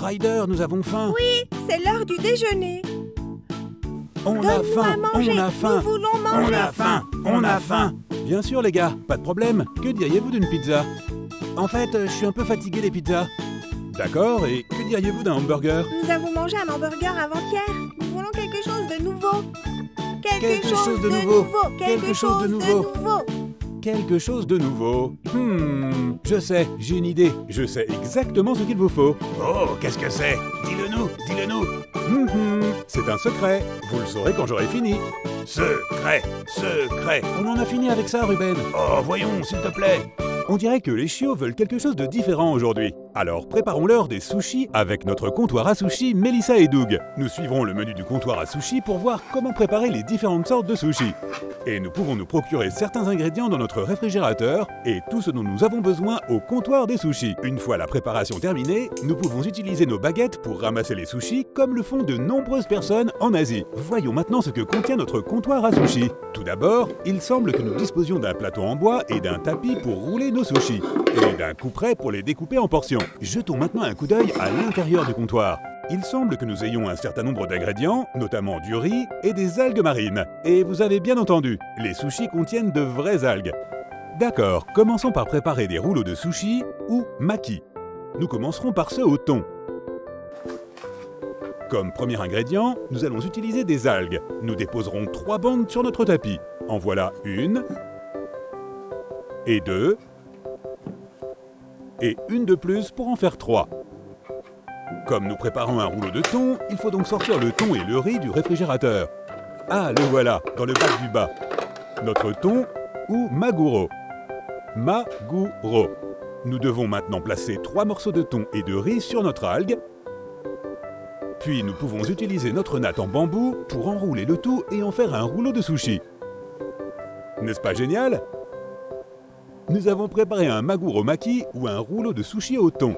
Ryder, nous avons faim. Oui, c'est l'heure du déjeuner. On a faim, on a faim. Nous voulons manger. On a faim, on a faim. Bien sûr les gars, pas de problème. Que diriez-vous d'une pizza? En fait, je suis un peu fatigué des pizzas. D'accord, et que diriez-vous d'un hamburger? Nous avons mangé un hamburger avant-hier. Nous voulons quelque chose de nouveau. Quelque chose de nouveau. Quelque chose de nouveau. Quelque chose de nouveau. Je sais, j'ai une idée. Je sais exactement ce qu'il vous faut. Oh, qu'est-ce que c'est? Dis-le-nous, dis-le-nous. C'est un secret. Vous le saurez quand j'aurai fini. Secret, secret. On en a fini avec ça, Ruben. Oh, voyons, s'il te plaît. On dirait que les chiots veulent quelque chose de différent aujourd'hui. Alors préparons-leur des sushis avec notre comptoir à sushis Mélissa et Doug. Nous suivrons le menu du comptoir à sushis pour voir comment préparer les différentes sortes de sushis. Et nous pouvons nous procurer certains ingrédients dans notre réfrigérateur et tout ce dont nous avons besoin au comptoir des sushis. Une fois la préparation terminée, nous pouvons utiliser nos baguettes pour ramasser les sushis comme le font de nombreuses personnes en Asie. Voyons maintenant ce que contient notre comptoir à sushis. Tout d'abord, il semble que nous disposions d'un plateau en bois et d'un tapis pour rouler nos sushis et d'un couperet pour les découper en portions. Jetons maintenant un coup d'œil à l'intérieur du comptoir. Il semble que nous ayons un certain nombre d'ingrédients, notamment du riz et des algues marines. Et vous avez bien entendu, les sushis contiennent de vraies algues. D'accord, commençons par préparer des rouleaux de sushis ou maki. Nous commencerons par ceux au thon. Comme premier ingrédient, nous allons utiliser des algues. Nous déposerons 3 bandes sur notre tapis. En voilà une, et 2, et une de plus pour en faire 3. Comme nous préparons un rouleau de thon, il faut donc sortir le thon et le riz du réfrigérateur. Ah, le voilà, dans le bac du bas. Notre thon ou maguro. Maguro. Nous devons maintenant placer 3 morceaux de thon et de riz sur notre algue. Puis nous pouvons utiliser notre natte en bambou pour enrouler le tout et en faire un rouleau de sushi. N'est-ce pas génial? Nous avons préparé un maguro maki ou un rouleau de sushi au thon.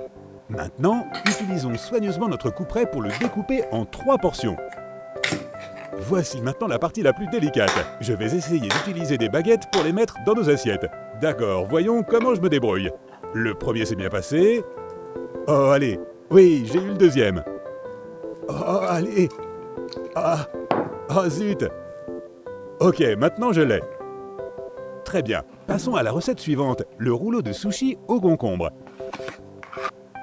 Maintenant, utilisons soigneusement notre couperet pour le découper en 3 portions. Voici maintenant la partie la plus délicate. Je vais essayer d'utiliser des baguettes pour les mettre dans nos assiettes. D'accord, voyons comment je me débrouille. Le premier s'est bien passé. Oh, allez. Oui, j'ai eu le deuxième. Oh, allez. Ah. Oh, zut. Ok, maintenant je l'ai. Très bien. Passons à la recette suivante, le rouleau de sushi au concombre.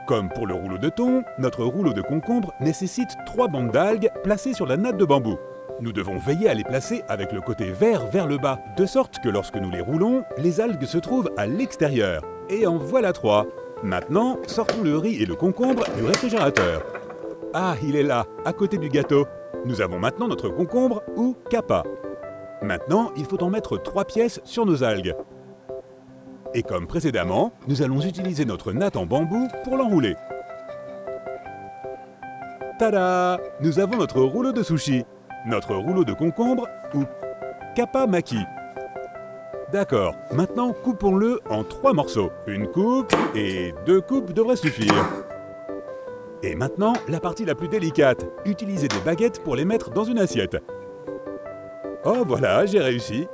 Comme pour le rouleau de thon, notre rouleau de concombre nécessite 3 bandes d'algues placées sur la natte de bambou. Nous devons veiller à les placer avec le côté vert vers le bas, de sorte que lorsque nous les roulons, les algues se trouvent à l'extérieur. Et en voilà 3. Maintenant, sortons le riz et le concombre du réfrigérateur. Ah, il est là, à côté du gâteau. Nous avons maintenant notre concombre ou kappa. Maintenant, il faut en mettre 3 pièces sur nos algues. Et comme précédemment, nous allons utiliser notre natte en bambou pour l'enrouler. Tada! Nous avons notre rouleau de sushi, notre rouleau de concombre ou kappa maki. D'accord, maintenant coupons-le en 3 morceaux. Une coupe et 2 coupes devraient suffire. Et maintenant, la partie la plus délicate, utiliser des baguettes pour les mettre dans une assiette. Oh voilà, j'ai réussi.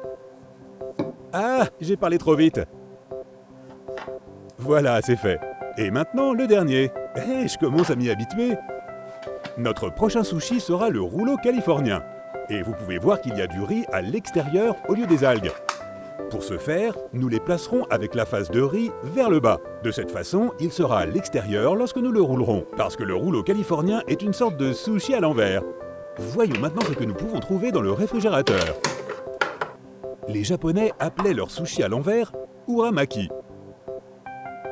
Ah, j'ai parlé trop vite. Voilà, c'est fait. Et maintenant, le dernier. Je commence à m'y habituer. Notre prochain sushi sera le rouleau californien. Et vous pouvez voir qu'il y a du riz à l'extérieur au lieu des algues. Pour ce faire, nous les placerons avec la face de riz vers le bas. De cette façon, il sera à l'extérieur lorsque nous le roulerons, parce que le rouleau californien est une sorte de sushi à l'envers. Voyons maintenant ce que nous pouvons trouver dans le réfrigérateur. Les Japonais appelaient leur sushi à l'envers uramaki.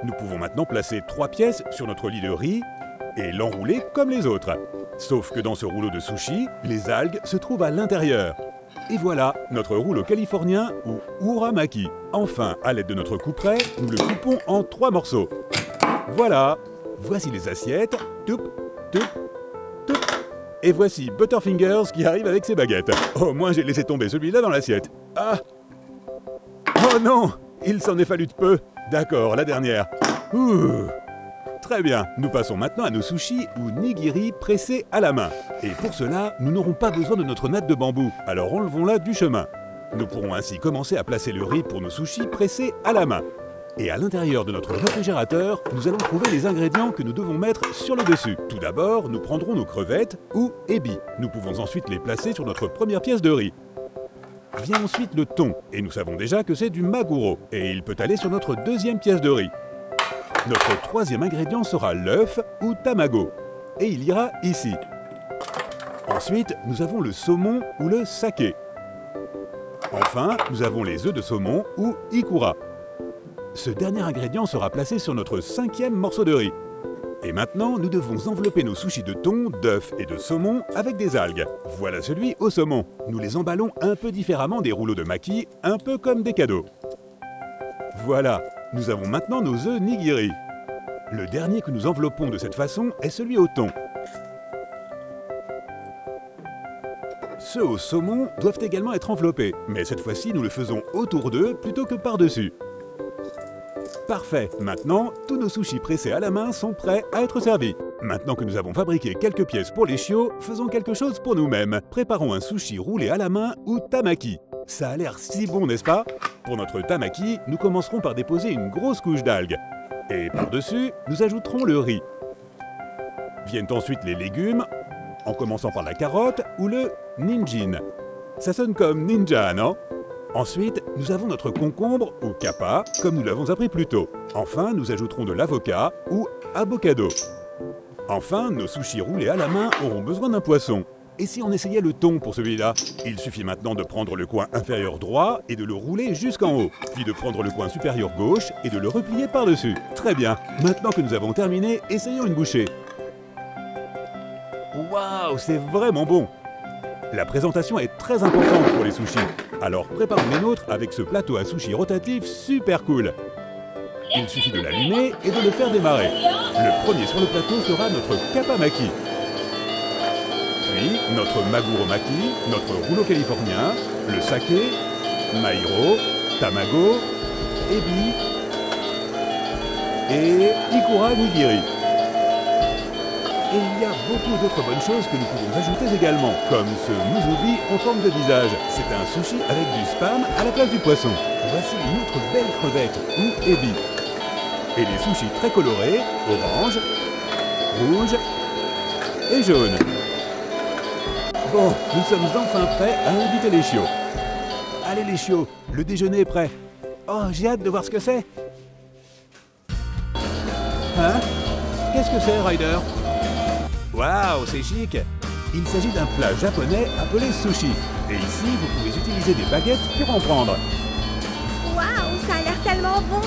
Nous pouvons maintenant placer 3 pièces sur notre lit de riz et l'enrouler comme les autres. Sauf que dans ce rouleau de sushi, les algues se trouvent à l'intérieur. Et voilà, notre rouleau californien ou uramaki. Enfin, à l'aide de notre couperet, nous le coupons en 3 morceaux. Voilà, voici les assiettes. Toup, toup, toup. Et voici Butterfingers qui arrive avec ses baguettes. Au moins j'ai laissé tomber celui-là dans l'assiette. Ah! Oh non! Il s'en est fallu de peu. D'accord, la dernière. Ouh! Très bien, nous passons maintenant à nos sushis ou nigiri pressés à la main. Et pour cela, nous n'aurons pas besoin de notre natte de bambou, alors enlevons-la du chemin. Nous pourrons ainsi commencer à placer le riz pour nos sushis pressés à la main. Et à l'intérieur de notre réfrigérateur, nous allons trouver les ingrédients que nous devons mettre sur le dessus. Tout d'abord, nous prendrons nos crevettes ou ébis. Nous pouvons ensuite les placer sur notre première pièce de riz. Vient ensuite le thon, et nous savons déjà que c'est du maguro, et il peut aller sur notre deuxième pièce de riz. Notre troisième ingrédient sera l'œuf ou tamago, et il ira ici. Ensuite, nous avons le saumon ou le saké. Enfin, nous avons les œufs de saumon ou ikura. Ce dernier ingrédient sera placé sur notre cinquième morceau de riz. Et maintenant, nous devons envelopper nos sushis de thon, d'œufs et de saumon avec des algues. Voilà celui au saumon. Nous les emballons un peu différemment des rouleaux de maki, un peu comme des cadeaux. Voilà, nous avons maintenant nos œufs nigiri. Le dernier que nous enveloppons de cette façon est celui au thon. Ceux au saumon doivent également être enveloppés, mais cette fois-ci, nous le faisons autour d'eux plutôt que par-dessus. Parfait, maintenant, tous nos sushis pressés à la main sont prêts à être servis. Maintenant que nous avons fabriqué quelques pièces pour les chiots, faisons quelque chose pour nous-mêmes. Préparons un sushi roulé à la main ou tamaki. Ça a l'air si bon, n'est-ce pas? Pour notre tamaki, nous commencerons par déposer une grosse couche d'algues. Et par-dessus, nous ajouterons le riz. Viennent ensuite les légumes, en commençant par la carotte ou le ninjin. Ça sonne comme ninja, non? Ensuite, nous avons notre concombre ou kappa, comme nous l'avons appris plus tôt. Enfin, nous ajouterons de l'avocat ou avocado. Enfin, nos sushis roulés à la main auront besoin d'un poisson. Et si on essayait le thon pour celui-là? Il suffit maintenant de prendre le coin inférieur droit et de le rouler jusqu'en haut, puis de prendre le coin supérieur gauche et de le replier par-dessus. Très bien, maintenant que nous avons terminé, essayons une bouchée. Waouh, c'est vraiment bon! La présentation est très importante pour les sushis. Alors préparons les nôtres avec ce plateau à sushi rotatif super cool. Il suffit de l'allumer et de le faire démarrer. Le premier sur le plateau sera notre kappa maki. Puis notre maguro maki, notre rouleau californien, le saké, mairo, tamago, ebi et ikura nigiri. Et il y a beaucoup d'autres bonnes choses que nous pouvons ajouter également, comme ce musubi en forme de visage. C'est un sushi avec du spam à la place du poisson. Voici une autre belle crevette ou ebi. Et des sushis très colorés, orange, rouge et jaune. Bon, nous sommes enfin prêts à inviter les chiots. Allez les chiots, le déjeuner est prêt. Oh, j'ai hâte de voir ce que c'est. Hein? Qu'est-ce que c'est, Ryder? Waouh, c'est chic! Il s'agit d'un plat japonais appelé sushi. Et ici, vous pouvez utiliser des baguettes pour en prendre. Waouh, ça a l'air tellement bon!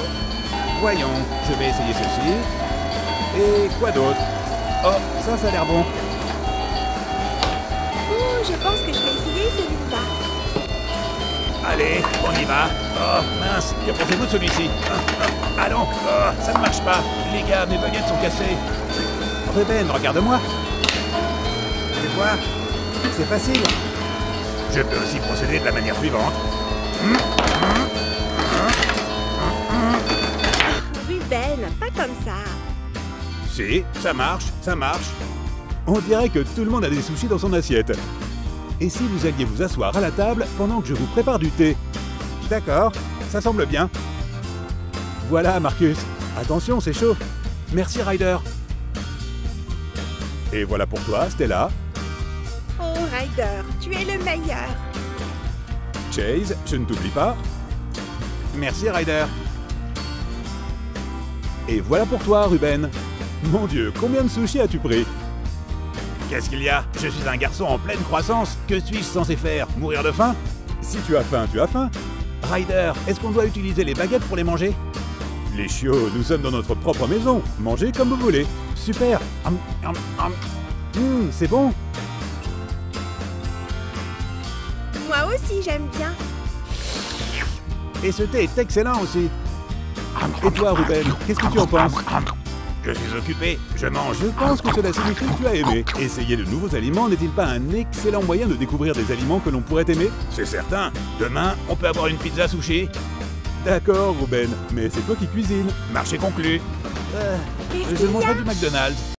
Voyons, je vais essayer ceci. Et quoi d'autre? Oh, ça a l'air bon. Je pense que je vais essayer celui-là. Allez, on y va. Oh, mince, que pensez-vous de celui-ci? Allons, oh, ça ne marche pas. Les gars, mes baguettes sont cassées. Ruben, regarde-moi. Tu vois, c'est facile. Je peux aussi procéder de la manière suivante. Ruben, pas comme ça. Si, ça marche, ça marche. On dirait que tout le monde a des sushis dans son assiette. Et si vous alliez vous asseoir à la table pendant que je vous prépare du thé? D'accord, ça semble bien. Voilà, Marcus. Attention, c'est chaud. Merci, Ryder. Et voilà pour toi, Stella. Oh, Ryder, tu es le meilleur. Chase, je ne t'oublie pas. Merci, Ryder. Et voilà pour toi, Ruben. Mon Dieu, combien de sushis as-tu pris? Qu'est-ce qu'il y a? Je suis un garçon en pleine croissance. Que suis-je censé faire? Mourir de faim? Si tu as faim, tu as faim. Ryder, est-ce qu'on doit utiliser les baguettes pour les manger? Les chiots, nous sommes dans notre propre maison. Mangez comme vous voulez. Super. C'est bon. Moi aussi, j'aime bien. Et ce thé est excellent aussi. Et toi, Ruben, qu'est-ce que tu en penses? Je suis occupé, je mange. Je pense que cela signifie que tu as aimé. Essayer de nouveaux aliments n'est-il pas un excellent moyen de découvrir des aliments que l'on pourrait aimer? C'est certain. Demain, on peut avoir une pizza sushi. D'accord, Ruben, mais c'est toi qui cuisines. Marché conclu. Je mangerai du McDonald's.